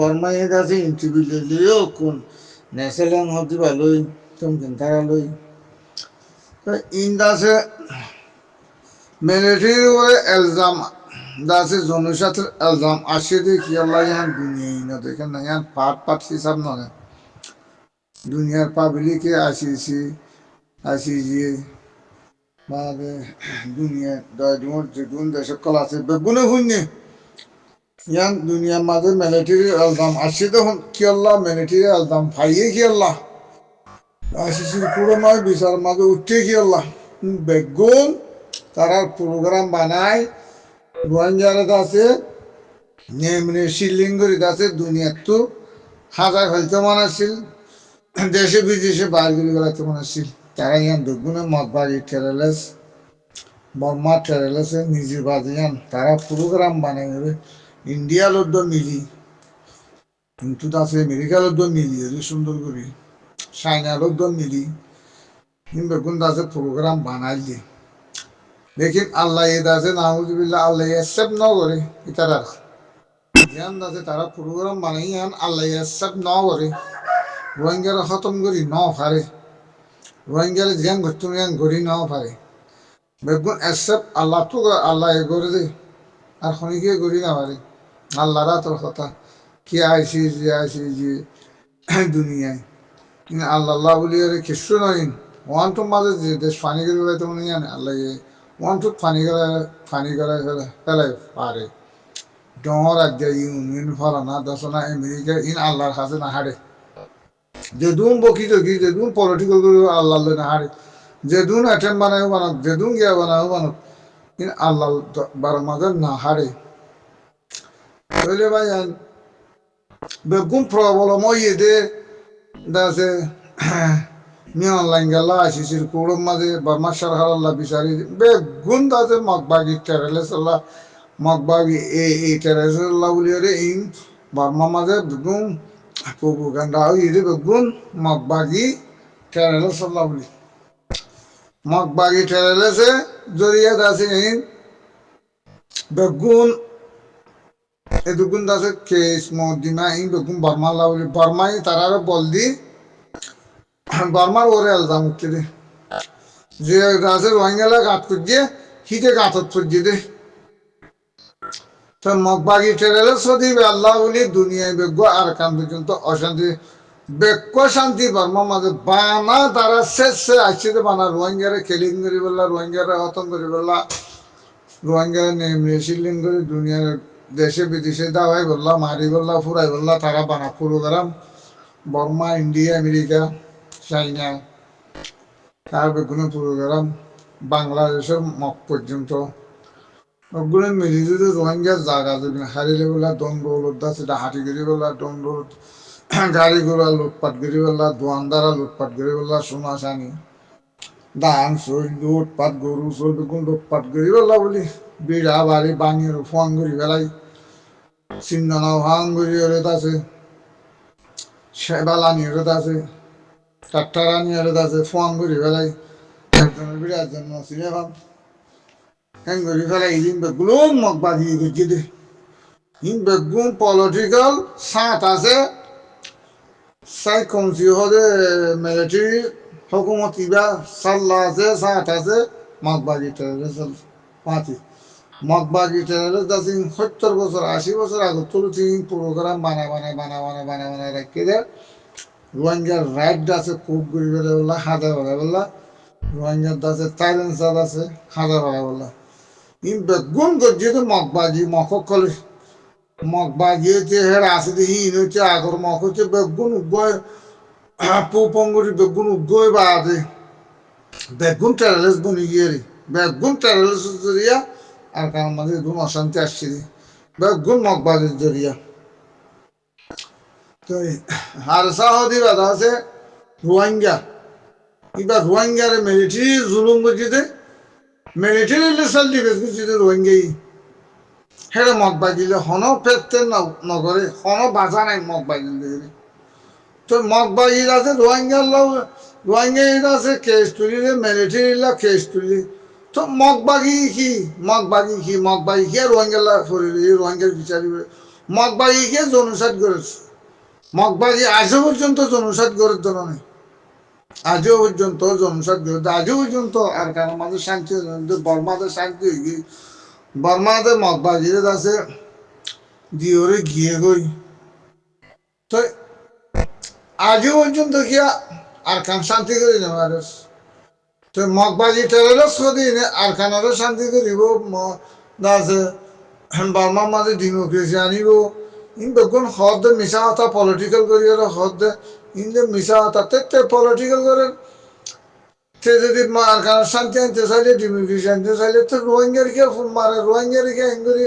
বর্মাই আছে ইন্টারভিউ লিও কোন নেসেলেন হতে ভালোই তুমি চিন্তা লই তো ইন দাসে মিলিটারি ওরে এলজাম দাসে জনসাথের এলজাম আসে দিয়ে কি আল্লাহ ইয়ান দুনিয়া না দেখেন না ইয়ান পাট পাট হিসাব নয় দুনিয়ার পাবলিকে আসিছি আসিছি মানে দুনিয়া দয়দুমর যেগুন দেশে কলা আছে বেগুনে হুইনে ইয়ান দুনিয়ার মাঝে মিলিটারি এলজাম আসে তখন কি আল্লাহ মিলিটারি এলজাম ফাইয়ে কি আল্লাহ আসিছি পুরো নয় বিচার মাঝে উঠে কি আল্লাহ বেগুন তারা প্রোগ্রাম বানায় রোহিঙ্গারা আছে নেমনে শিলিঙ্গুড়িতে আছে দুনিয়ার তো হাজার ফেলতে মনে আসছিল দেশে বিদেশে বাইরগুলি বেড়াতে মনে আসছিল তারা ইয়ান দুগুণে মদ বাড়ি টেরেলেস বর্মা টেরেলেসে নিজে বাজিয়ান তারা প্রোগ্রাম বানাই হবে ইন্ডিয়া লোদ্দ মিলি কিন্তু আছে আমেরিকা লোদ্দ মিলি সুন্দর করে চাইনা লোদ্দ মিলি কিন্তু বেগুন আছে প্রোগ্রাম বানাই দিয়ে लेकिन अल्लाह ये दासे नाउजुबिल्लाह अल्लाह ये सब न करे इतारा ध्यान दासे तारा प्रोग्राम बनाई यान अल्लाह ये सब न करे रोहिंग्या खत्म करी न फारे रोहिंग्या ध्यान गत्तुम यान गरी न फारे बेगुन सब अल्लाह तो अल्लाह ये करे दे और खनि के गरी ना फारे अल्लाह रा तो खता क्या ऐसी जी दुनिया इन अल्लाह बोलिए रे किसु नहीं वहां तो माले देश पानी के लिए तो नहीं यान अल्लाह ये want to funny guy pare don't like in for another son America in Allah has an hade they don't book it they don't political Allah na hade they don't attend one they don't get one in Allah baramadan na hade really by begum problem yede that's a নিয়ন লাঙ্গালা আসিছিল কুড়ম মাঝে বর্মাশার হারাল্লা বিচারি বেগুন দাসে মগবাগি টেরেলেসল্লা মগবাগি এই টেরেলেসল্লা বলি রে in Varma মাঝে বেগুন propaganda ইরে বেগুন মগবাগি টেরেলেসল্লা বলি মগবাগি টেরেলেসে জরিয়া দাসে ইন বেগুন এ বেগুন দাসে কেস মদিনা ইন বেগুন বর্মাল্লা বলি বর্মাই তারারে বল দি বর্মার ওরে এলজাম উঠতে দে যে রাজের রোহিঙ্গালা গাত করছে হিতে গাতত করছে দে তো মগবাগি টেরেলে সদি আল্লাহ বলি দুনিয়ায় বেগ্য আর কান পর্যন্ত অশান্তি বেক্য শান্তি বর্মা মাঝে বানা তারা শেষে আসছে বানা রোহিঙ্গারে খেলিং করি বললা রোহিঙ্গারে হতম করি বললা রোহিঙ্গারে নেমে শিলিং করে দুনিয়ার দেশে বিদেশে দাওয়াই বললা মারি বললা ফুরাই বললা তারা বানা প্রোগ্রাম বর্মা ইন্ডিয়া আমেরিকা চাইনা তার বেগুনে প্রোগ্রাম বাংলাদেশের মক পর্যন্ত ওগুলো মিলি যদি রোহিঙ্গা জায়গা যদি হারিলে বলা দণ্ড আছে হাঁটি গিরি বলা দণ্ড গাড়িগুলা লুটপাট গিরি বলা দোয়ানদারা লুটপাট গিরি বলা সোনা চানি ধান চল লুটপাট গরু চল বেগুন লুটপাট গিরি বলা বলি বিড়া বাড়ি বাঙির ফোন করি বেলাই চিন্নাও ভাঙ গড়ি ওরেত আছে সেবালানি ওরেত আছে টাট্টারানি ওরেত আছে ফোন করি বেলাই একজনের বিড়ে একজন চিনে ভাব হ্যাঁ করি ফেলাই ইন বেগুন মগ বাঁধিয়ে গেছি দে ইন বেগুন পলিটিক্যাল সাঁত আছে সাই কমসি হলে মিলিটারি হুকুমত ইবা সাল্লা আছে সাঁত আছে মগবাগি টেরোরিস্ট পাঁচি মগবাগি টেরোরিস্ট আছে 70 বছর 80 বছর আগে তুলছি প্রোগ্রাম বানায় রাখি দে রোহিঙ্গার রাইট আছে খুব গরিব বললা হাজার ভাড়া বললা রোহিঙ্গার আছে সাইলেন্সার আছে হাজার ভাড়া বললা ইন বেগুন গজ্জি তো মগবাগি মককলে মগবাগি হচ্ছে হের আছে দেখি ইন হচ্ছে আগর মক হচ্ছে বেগুন উগয় পুপঙ্গুরি বেগুন উগয় বা আছে বেগুন টেরোরিস্ট বনি গিয়ে রে বেগুন টেরোরিস্ট জরিয়া আর কারণ মাঝে বেগুন অশান্তি আসছে রে বেগুন মগবাগির জরিয়া তো আর সাহদি বাধা আছে রোহিঙ্গা এবার রোহিঙ্গারে মিলিটারি জুলুম করছে মিলিটারি লেসাল দিবে করছে রোহিঙ্গাই হেরে মগ বাজিলে হন ফেরতে নগরে হন বাঁচা নাই মগ বাজিল দেখে তো মগ বাজিল আছে রোহিঙ্গার রোহিঙ্গা আছে কেস তুলিলে মিলিটারি কেস তুলি তো মগ বাগি কি আর রোহিঙ্গা ফরিলে রোহিঙ্গার বিচারিবে মগবাগিকে জনসাদ করেছে, মগবাগি আজও পর্যন্ত জনসাদ করে জননী, আজও পর্যন্ত জনসাদ করে, আজও পর্যন্ত আর কারণ আমাদের শান্তি, বর্মাদের শান্তি হয়ে গিয়ে বর্মাদের মগবাগিরে আছে দিওরে গিয়ে গই। তো আজও পর্যন্ত গিয়া আর কান শান্তি করে নেওয়ার, তো মগবাজি টেরোরিস্ট কদিন আর কানারও শান্তি করিব আছে বর্মার মাঝে ডেমোক্রেসি আনিব। ইন বেগুন হদ মিশা কথা পলিটিক্যাল করি হদ ইন মিশা কথা তে পলিটিক্যাল করে সে যদি আর কানার শান্তি আনতে চাইলে ডেমোক্রেসি আনতে চাইলে তো রোহিঙ্গারিকে মারে, রোহিঙ্গারিকে এঙ্গুরি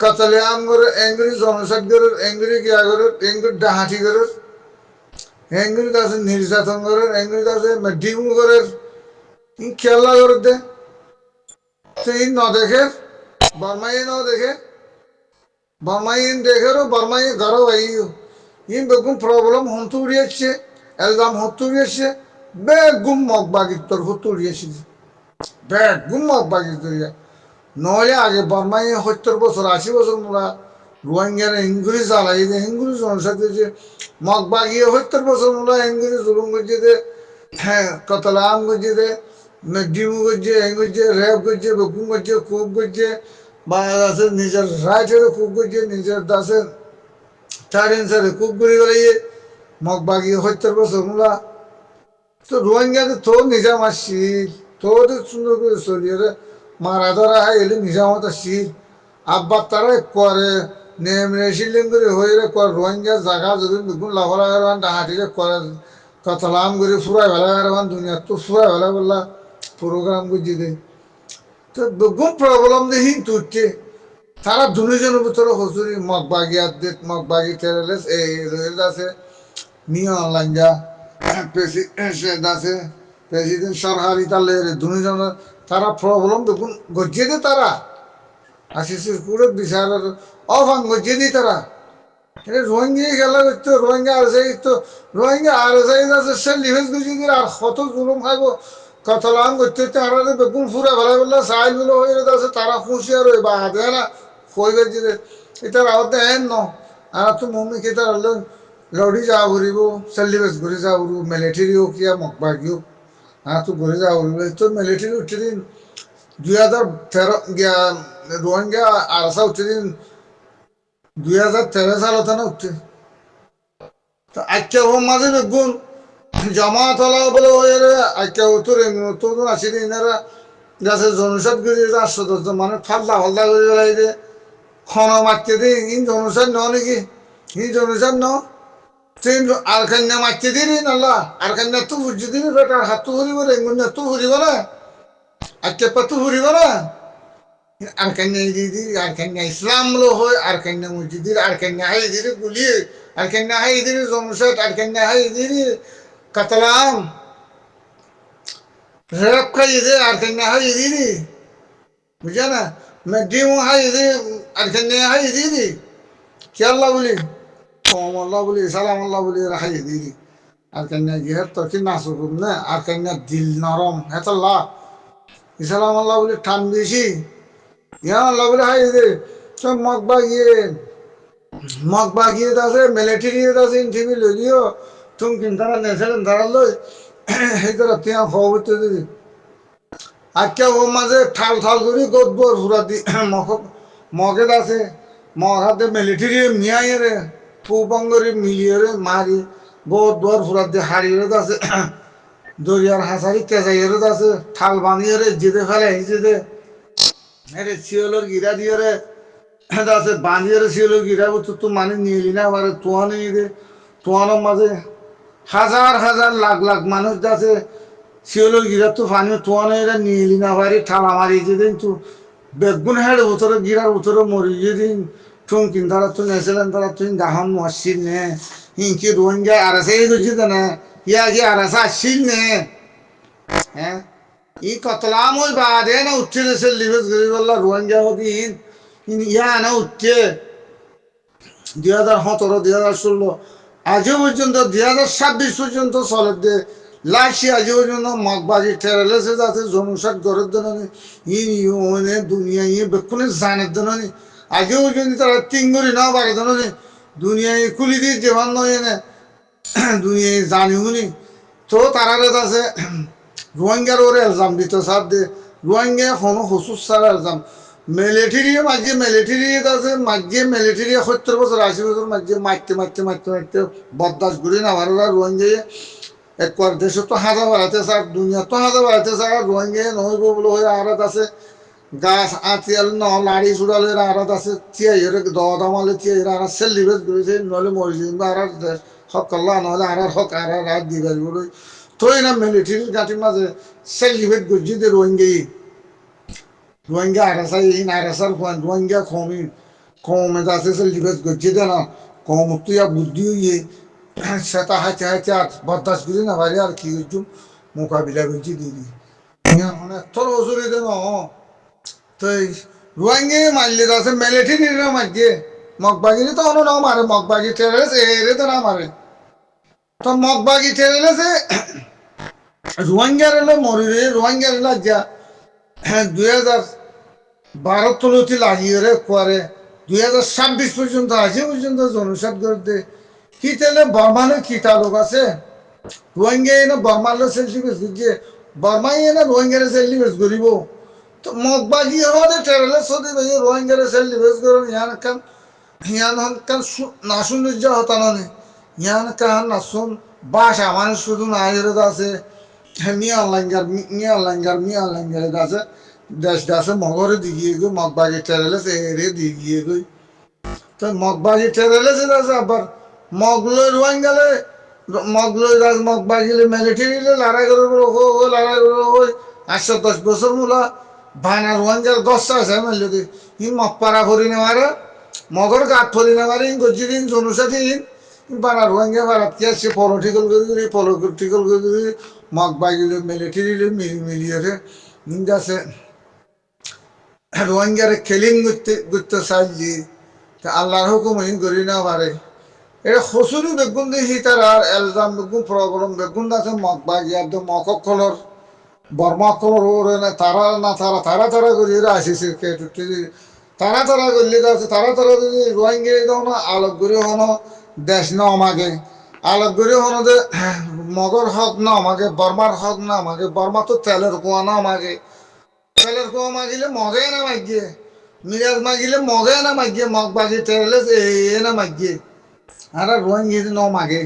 কাতালে আম করে, এঙ্গুরি জনসাদ করে, এঙ্গুরি গিয়া করে, এঙ্গুরি ডাহাটি করে, এঙ্গুরি কাছে নির্যাতন করে, এঙ্গুরি কাছে ডিমু করে, খেলা করে দে। তো ইন ন দেখে বর্মাই ন দেখে, বর্মাই ইন দেখে বর্মাই ঘর আইও ইন বেগুন প্রবলেম হন্তু উড়িয়েছে, এলজাম হন্তু উড়িয়েছে, বেগুম মগবাগির তোর হন্তু উড়িয়েছে, বেগুম মগবাগির তোরিয়া নহলে আগে বর্মাই 70 বছর 80 বছর মোরা রোহিঙ্গার ইংগুরি জ্বালাই দে, ইংগুরি জনসাদ দিয়েছে, মগবাগিয়ে 70 বছর মোরা ইংগুরি জুলুম করছে দে, হ্যাঁ কতলা আম করছে দে, ডিমু করছে, এং করছে, রেপ করছে, বেগুন করছে, খুব করছে, বা আছে নিজের রাইটের খুব করছে, নিজের দাসের 4 ইঞ্চের খুব করে গেলে মগবাগিয়ে 70 বছর মোরা। তো রোহিঙ্গাদের তো নিজাম আসছিল, তোদের সুন্দর করে চলিয়ে রে মারা ধরা হয় এলে নিজামত আসছিল, আব্বার তারাই করে নেম রেসিলিং করে হয়ে রে কর রোহিঙ্গা জায়গা যদি বেগুন লাফা হাঁটিরে করে কতলাম করে ফুরাই বেলা দুনিয়া তো ফুরাই বেলা বললা প্রোগ্রাম করছি দে। তো বেগুন প্রবলেম দেখি তুলছে তারা দুজনের ভিতরে হসুরি মগবাগি আদেত মগবাগি টেরেলেস এই আছে নিয়ে অনলাইন যা প্রেসিডেন্ট আছে, প্রেসিডেন্ট সরকারি তাহলে দুজন তারা প্রবলেম দেখুন গজিয়ে দে তারা আসিস পুরো বিচারের অভাং গজিয়ে দিই তারা। এটা রোহিঙ্গা খেলা করতো, রোহিঙ্গা আর যাই তো রোহিঙ্গা আর যাই আছে সে লিভেজ গজিয়ে দিলে আর কত জুলুম খাইব কতলাম করতে তারা বেগুন ফুরা ফেলা বললে সাইল গুলো হয়ে আছে তারা খুশি আর বা দেয় না কই গজিয়ে দে এটা আওয়াজ এন ন আর তো মম্মি খেতে লড়ি যাওয়া ঘুরিব সেলিবেস ঘুরে যাওয়া ঘুরব মিলিটারি হোক ইয়া মগবাগি হোক তো ঘুরে যাওয়া ঘুরিব তো মিলিটারি উঠে দিন 2013 রোহিঙ্গা আরসা উঠে দিন 2013 সাল হতো না উঠছে। তো আজকে ও মাঝে বেগুন জামাত হলা বলে ওই আজকে উত্তর নতুন আসি এনারা গাছে জনসাদ করে 810 মানে ফাল্লা ফাল্লা করে বেড়াই দে খন মারতে দিই ইন জনসাদ ন নাকি ই জনসাদ ন ট্রেন আর কান্না মারতে দিলি নাল্লা আর কান্না তো বুঝে দিবি বেটার হাত তো ফুরিব রেঙ্গুন তো ফুরিব না আজকে পাতু ফুরিব না আর কান্না দিদি আর কান্না ইসলাম লো হয় আর কান্না মসজিদের আর কান্না হাই দিদি গুলিয়ে আর কান্না হাই দিদি জনসাদ আর কান্না হাই দিদি কাতলাম রেপ খাই দে আর কান্না হাই দিদি বুঝা না ডিমু হাই দে আর কান্না হাই দিদি কি আল্লাহ বলি আল্লাহ বলি সালাম আল্লাহ বলি রাখাই দিদি আর কান্না গিয়ে তোর কি নাচুক না আর কান্না দিল নরম হেতল্লা ইসালাম আল্লাহ বলি ঠান বেশি ইয়া আল্লাহ বলি হাই দে সব মগবাগিয়ে আছে মিলিটারি আছে ইনটিভি লইলিও তুমি কিন্তু নেছেন তারা লই সেই তারা ત્યાં খবর দিদি আজকে ও মাঝে ঠাল ঠাল করি গদবর ফুরা দি মগেদ আছে মগ হাতে মিলিটারি নিয়ে রে পুবঙ্গরি মিলিয়ে রে মারি বহুত দর ফুরা দিয়ে হারিয়ে আছে দরিয়ার হাসারি তেজাইয়ে আছে ঠাল বানিয়ে রে যেতে ফেলে হিসেবে রে শিওলোর গিরা দিয়ে রে আছে বানিয়ে রে শিওলোর গিরা তো মানে নিয়ে এলি না আবার তোয়া নিয়ে দে তোয়ানোর মাঝে হাজার হাজার লাখ লাখ মানুষ আছে শিওলোর গিরা তো পানি তোয়ানো এরা নিয়ে এলি না বাড়ি ঠালা মারি যেদিন তো বেগুন হেড উতরে গিরার উতরে মরি যেদিন তুম কিন তারা তুই নেছিলেন তারা তুই গাহন মসজিদ নে ইনকি রোহিঙ্গা আর আছে এই গেছি তো না ইয়া কি আর আছে আসছিল নে হ্যাঁ ই কতলাম ওই বাদে না উঠছে নেছে লিবেস গরি বললা রোহিঙ্গা হবি ইয়া না উঠছে 2017 2016 আজও পর্যন্ত 2026 পর্যন্ত চলে দে লাশি আজও পর্যন্ত মগবাজি ঠেরালেছে যাতে জনসাদ গড়ের জন্য ইন ইউনে দুনিয়া ইয়ে বেকুনে জানের জন্য আগেও যদি তারা তিঙ্গুরি না পারে জানো দুনিয়ায় কুলি দিয়ে যেমন নয় না দুনিয়ায় জানিওনি তো তারা আছে রোহিঙ্গার ওরে এলজাম দিত সার দে রোহিঙ্গা কোনো হসুস সার এলজাম মিলিটারি মাঝে মিলিটারি আছে মাঝে মিলিটারি 70 বছর 80 বছর মাঝে মারতে বরদাস্ত করি না আমার রোহিঙ্গা একবার দেশে তো হাজা বাড়াতে স্যার দুনিয়া তো হাজা বাড়াতে স্যার রোহিঙ্গা নহইব বলে হয়ে আড়াত আছে গাছ আতিয়াল ন লাড়ি চুড়ালের আড়াত আছে থিয়াইরে দামালে থিয়াইরে আর সেলিব্রেট করেছে নহলে মরিছে আর হকাল্লা নহলে আর হক আর রাত দিবার বলে তো না মিলিটারির গাঁটির মাঝে সেলিব্রেট করছি যে রোহিঙ্গা আরাসাই ইন আরাসার রোহিঙ্গা কমে আছে সেলিব্রেট করছি দে না কম তুই বুদ্ধি হইয়ে সেটা হাঁচে আর বরদাস্ত করি না ভাই আর কি করছু মোকাবিলা করছি দিদি অনেক তোর অসুবিধা ন তো রোহিঙ্গা মারলে আছে মিলিটারি না মারছে মগবাগিরি তো অন্য না মারে মগবাগি টেরে এরে তো না মারে তো মগবাগি টেরেছে রোহিঙ্গার এলো মরিরে রোহিঙ্গার এলো যা 2012 তুলতি লাগিয়ে রে পরে 2026 পর্যন্ত আছে পর্যন্ত জনসাদ করতে কি তাহলে বর্মানে কিটা লোক আছে রোহিঙ্গা এনে বর্মালে সেলিব্রেট করছে বর্মাই এনে রোহিঙ্গারে সেলিব্রেট করিব তো মগবাগি হওয়াতে টেরেলে সদি ভাই রোহিঙ্গারে সেলিব্রেট করুন ইয়ান কান না সৌন্দর্য হতানো ইয়ান কান না শুন বাসা মানুষ শুধু না আছে মিয়ালাঙ্গার আছে দেশ দেশে মগরে দিগিয়ে গই মগবাগি টেরেলে এরে দিগিয়ে গই তো মগবাগি টেরেলে আছে আবার মগলই রোহিঙ্গালে মগলই মগবাগিলে মিলিটারিলে লড়াই করবো লড়াই করবো 8-10 বছর মূলা ভানা রোহিঙ্গার 10টা আছে মেলে ই মগপাড়া ফরি নেওয়ারে মগর গাত ফরি নেওয়ারে গজি দিন জনুসাথী বানা রোহিঙ্গা ভারত কে আসছে পলিটিক্যাল করে মগবাগিলে মিলিটারিলে মিলিয়ে আছে রোহিঙ্গারে খেলিং করতে চাইছি আল্লাহর হুকুম করি না পারে এটা হসুরি বেগুন দেখি তার আর এলজাম বেগুন প্রবলেম বেগুন আছে মগবাগি একদম মককলর বর্মাকলর ওরে না তারা করি আসিছে তারা করলে আছে তারা যদি রোহিঙ্গা দাও না আলোক করে হনো দেশ না আমাকে আলোক করে হনো যে মগর হক না আমাকে বর্মার হক না আমাকে বর্মা তো তেলের কুয়া না আমাকে তেলের কুয়া মাগিলে মগে না মাগিয়ে মিরাজ মাগিলে মগে না মাগিয়ে মগ বাগি তেলে এ না মাগিয়ে আর রোহিঙ্গা ন মাগে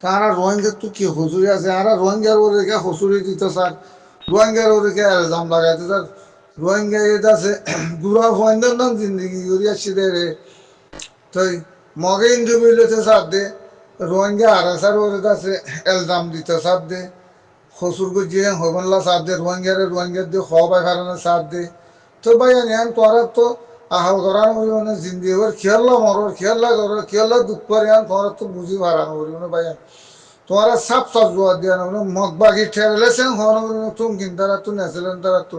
তারা রোহিঙ্গার তো কি হসুরি আছে আর রোহিঙ্গার ওদেরকে হসুরি দিতে স্যার রোহিঙ্গার ওদেরকে এলজাম লাগাইতে স্যার রোহিঙ্গা আছে গুড়া রোহিঙ্গার নাম জিন্দগি করি আসছি রে তো মগে ইন্টারভিউতে সাথ দে রোহিঙ্গা আর স্যার ওদের কাছে এলজাম দিতে সাথ দে হসুর গুজিয়ে হবনলা সাথ দে রোহিঙ্গার দিয়ে হবাই কারণে সাথ দে তো ভাই আন তোরা তো আহাল করানো বলি মানে জিন্দি ওর খেয়াল্লা মরর খেয়াল্লা দুঃখ করে আন তোরা তো বুঝি ভাড়ানো বলি মানে ভাই তোরা সাপ জোয়ার দিয়ে না মগবাগি ঠেলেছেন হওয়ানো বলি তুমি কিনতারা তো নেছিলেন তারা তো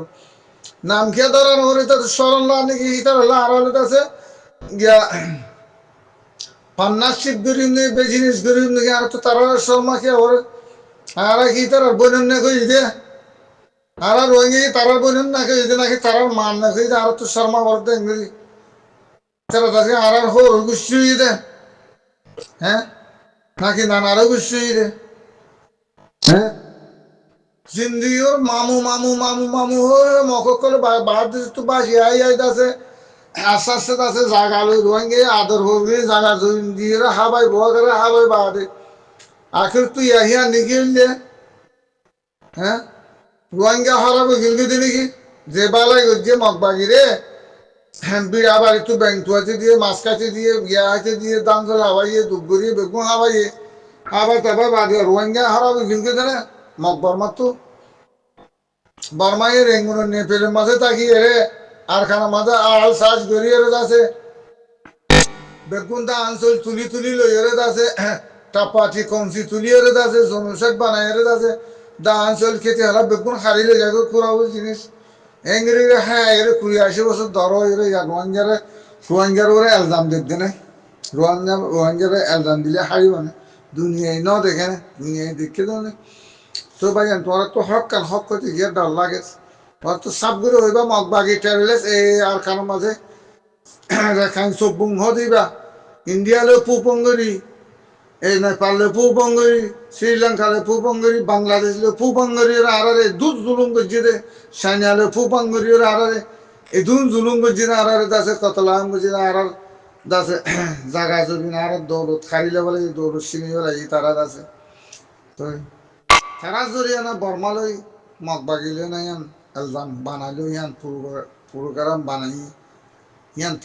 নাম খেয়ে ধরানো বলি তাদের স্মরণ না নাকি তার হলো আর হলে আছে গিয়া পান্নাশিপ গরিব নেই বেজিনিস গরিব নাকি আর তো তারা শর্মা খেয়ে ওর আর কি তার বোনের না কই দে আর রোহিঙ্গা তারার বোনের না কই দে নাকি তারার মান না কই দে আর তো শর্মা বলতে ইংরেজি তারা তাকে আর হোর গুষ্টি দে হ্যাঁ নাকি নানারও গুষ্টি দে হ্যাঁ জিন্দি ওর মামু হয়ে মকল বাহার দেশে তো বাসি আই আছে আস্তে আস্তে আছে জাগা লই রোহিঙ্গে আদর হবি জাগা দিয়ে হাবাই ভোয়া করে হাবাই বাদে আখির তুই আহিয়া নিগিলে হ্যাঁ রোহিঙ্গা হারাবো গিলবি দি নাকি যে বালাই যে মগবাগি রে বিড়া বাড়ি তো ব্যাংটুয়াতে দিয়ে মাছ কাছে দিয়ে গিয়া হাতে দিয়ে দাম জল হাবাইয়ে দুপুরি বেগুন হাবাইয়ে আবার তারপর বাদে রোহিঙ্গা হারাবো গিলকে দেনে মগ বর্মা তো বর্মাই রেঙ্গুনের নেপেলের মাঝে তাকিয়ে রে আর খানা মাঝে আল সাজ গড়িয়ে আছে বেগুন দা আঞ্চল তুলি লই আছে টাপাটি কমসি তুলি আছে জনসাক বানাই আছে দা আঞ্চল খেতে হলা বেগুন হারিলে যাবে কুড়াবো জিনিস এঙ্গরি হ্যাঁ এরে 80 বছর ধরো এরে রোহিঙ্গার ওরে এলজাম দেখবে না রোহিঙ্গারে এলজাম দিলে হারিব না দুনিয়ায় ন দেখে না দুনিয়ায় দেখে তো না তো ভাই তোরা তো হক করতে গিয়ে ডর লাগে তোর তো সাপ করে হইবা মগবাগি টেরলেস এই আর কারোর মাঝে রেখাইন সব্বুং হদিবা ইন্ডিয়ালে পুপঙ্গরি এই নেপালে পুপঙ্গরি শ্রীলঙ্কালে পুপঙ্গরি বাংলাদেশলে পুপঙ্গরি আরারে দুধ জুলুম করছে রে সাইনালে পুপঙ্গরি আরারে এই দুধ জুলুম করছে না আরারে দাসে কতলাম করছে না আরার দাসে জাগা জমি না আর দৌলত খারিলে বলে দৌলত সিনি বলে তারা দাসে তো তারা জরিয়ানা বর্মালই মগ বাগিলে না ইয়ান এলজাম বানাইলো ইয়ান পুরোগ্রাম বানাই ইয়ান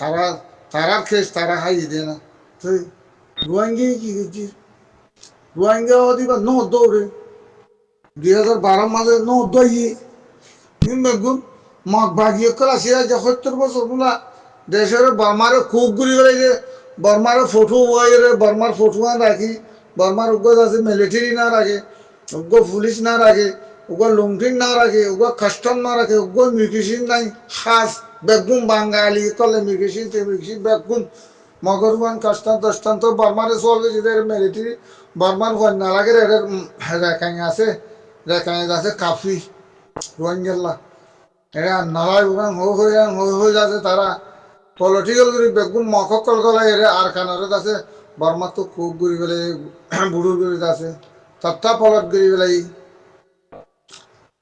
তারার খেস তারা হাই দে না তো রোহিঙ্গা কি করছি রোহিঙ্গা দিবা ন দৌড়ে 2012 মাসে ন দইয়ে বেগুন মগ বাগিয়ে করাছিয়া যে 70 বছর গুলা দেশের বর্মারে খুব ঘুরি গেলে যে বর্মারে ফটো ওয়াইরে বর্মার ফটো রাখি বর্মার উগ্র আছে মিলিটারি না রাখে উগ্র পুলিশ না রাখে উগ্র লুঙ্গিং না রাখে উগ্র কাস্টম না রাখে উগ্র মিউজিশিয়ান নাই খাস বেগুন বাঙালি কলে মিউজিশিয়ান বেগুন মগরবান কাস্টম দস্তান তো বর্মারে চলবে যেদের মিলিটারি বর্মার ভয় না লাগে রেখাই আছে রেখাই আছে কাফি রোহিঙ্গা এরা নালাই উগান হয়ে যাচ্ছে তারা পলিটিক্যাল করে বেগুন মকল গলাই এরে আর খানারে আছে বর্মা তো খুব ঘুরি বেলে বুড়ুর ঘুরি আছে তত্তা পলট ঘুরি বেলাই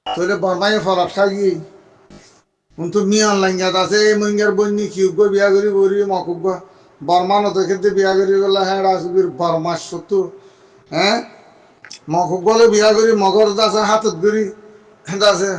তৈলে বর্মাই ফলত খাই কিন্তু মিয়ান লাঙ্গাত আছে এই মঙ্গের বন্যি কিউব বিয়া করি বরি মকুব বর্মা নত ক্ষেত্রে বিয়া করি গেলে হ্যাঁ রাজবীর বর্মার সত্তু হ্যাঁ মকুব বলে বিয়া করি মগর আছে হাতত ঘুরি আছে